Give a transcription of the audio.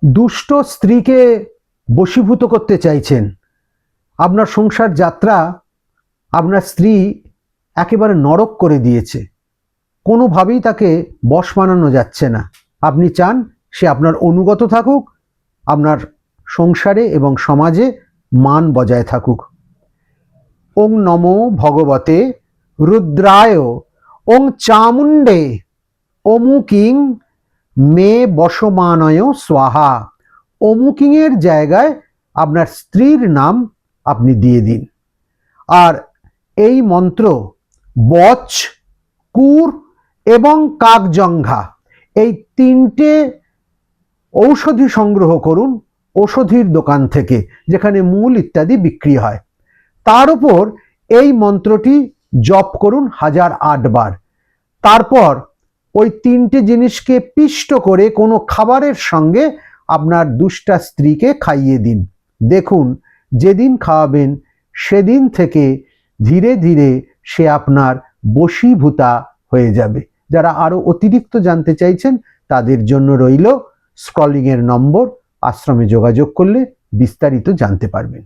দুষ্ট স্ত্রীকে বশীভূত করতে চাইছেন, আপনার সংসার যাত্রা আপনার স্ত্রী একেবারে নরক করে দিয়েছে, কোনোভাবেই তাকে বশ মানানো যাচ্ছে না। আপনি চান সে আপনার অনুগত থাকুক, আপনার সংসারে এবং সমাজে মান বজায় থাকুক। ওং নমো ভগবতে রুদ্রায় ওং চামুণ্ডে অমুকিং মে বশমানয় স্বাহা। অমুকিংয়ের জায়গায় আপনার স্ত্রীর নাম আপনি দিয়ে দিন। আর এই মন্ত্র বচ, কুর এবং কাকজঙ্ঘা এই তিনটে ঔষধি সংগ্রহ করুন ঔষধির দোকান থেকে, যেখানে মূল ইত্যাদি বিক্রি হয়। তার উপর এই মন্ত্রটি জপ করুন 1008 বার। তারপর ওই তিনটে জিনিসকে পিষ্ট করে কোনো খাবারের সঙ্গে আপনার দুষ্টা স্ত্রীকে খাইয়ে দিন। দেখুন যেদিন খাওয়াবেন সেদিন থেকে ধীরে ধীরে সে আপনার বশীভূতা হয়ে যাবে। যারা আরো অতিরিক্ত জানতে চাইছেন তাদের জন্য রইল স্ক্রলিং এর নম্বর, আশ্রমে যোগাযোগ করলে বিস্তারিত জানতে পারবেন।